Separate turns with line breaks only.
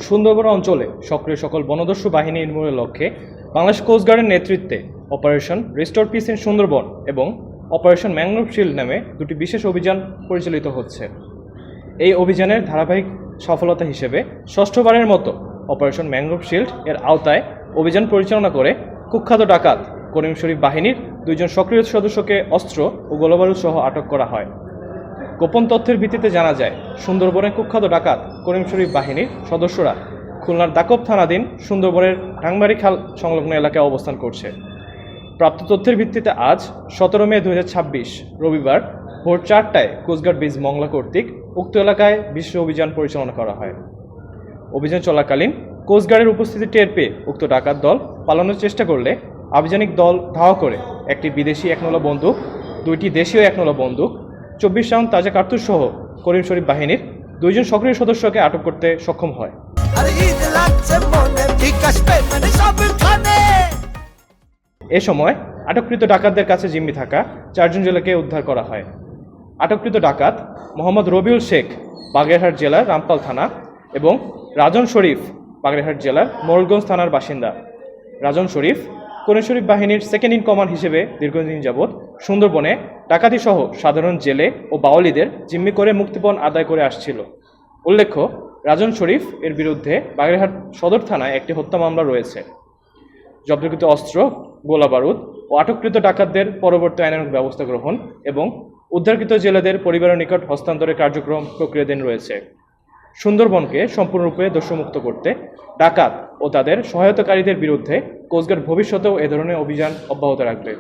সুন্দরবন অঞ্চলে সক্রিয় সকল বনদস্যু বাহিনী নির্মূলের লক্ষ্যে বাংলাদেশ কোস্টগার্ডের নেতৃত্বে operation restore piece in Sundarban এবং অপারেশন ম্যানগ্রোভ শিল্ড নামে দুটি বিশেষ অভিযান পরিচালিত হচ্ছে। এই অভিযানের ধারাবাহিক সফলতা হিসেবে ষষ্ঠবারের মতো অপারেশন ম্যানগ্রোভ শিল্ড এর আওতায় অভিযান পরিচালনা করে কুখ্যাত ডাকাত করিম শরীফ বাহিনীর 2 জন সক্রিয় সদস্যকে অস্ত্র ও গোলাবারুদ সহ আটক করা হয়। গোপন তথ্যের ভিত্তিতে জানা যায়, সুন্দরবনের কুখ্যাত ডাকাত করিম শরীফ বাহিনীর সদস্যরা খুলনার দাকব থানাধীন সুন্দরবনের ঢাংমারি খাল সংলগ্ন এলাকায় অবস্থান করছে। প্রাপ্ত তথ্যের ভিত্তিতে আজ 17 মে 2026 রবিবার ভোর 4টায় কোস্টগার্ড বেস মংলা কর্তৃক উক্ত এলাকায় বিশেষ অভিযান পরিচালনা করা হয়। অভিযান চলাকালীন কোস্টগার্ডের উপস্থিতি টের পেয়ে উক্ত ডাকাত দল পালানোর চেষ্টা করলে আভিযানিক দল ধাওয়া করে একটি বিদেশি 1 বন্দুক, 2টি দেশীয় 1 বন্দুক, 24 রাউন্ড তাজা কার্তুজ সহ করিম শরীফ বাহিনীর 2 জন সক্রিয় সদস্যকে আটক করতে সক্ষম হয়। এ সময় আটককৃত ডাকাতদের কাছে জিম্মি থাকা 4 জন জেলেকে উদ্ধার করা হয়। আটককৃত ডাকাত মোহাম্মদ রবিউল শেখ বাগেরহাট জেলার রামপাল থানা এবং রাজন শরীফ বাগেরহাট জেলার মোড়লগঞ্জ থানার বাসিন্দা। রাজন শরীফ করিম শরীফ বাহিনীর সেকেন্ড ইন কমান্ড হিসেবে দীর্ঘদিন যাবৎ সুন্দরবনে ডাকাতি সহ সাধারণ জেলে ও বাওয়ালিদের জিম্মি করে মুক্তিপণ আদায় করে আসছিল। উল্লেখ্য, রাজন শরীফ এর বিরুদ্ধে বাগেরহাট সদর থানায় একটি হত্যা মামলা রয়েছে। জব্দকৃত অস্ত্র, গোলাবারুদ ও আটককৃত ডাকাতদের পরবর্তী আইনানুগ ব্যবস্থা গ্রহণ এবং উদ্ধারকৃত জেলেদের পরিবারের নিকট হস্তান্তরের কার্যক্রম প্রক্রিয়াধীন রয়েছে। সুন্দরবনকে সম্পূর্ণরূপে দস্যুমুক্ত করতে ডাকাত ও তাদের সহায়তাকারীদের বিরুদ্ধে কোস্টগার্ড ভবিষ্যতেও এ ধরনের অভিযান অব্যাহত রাখবে।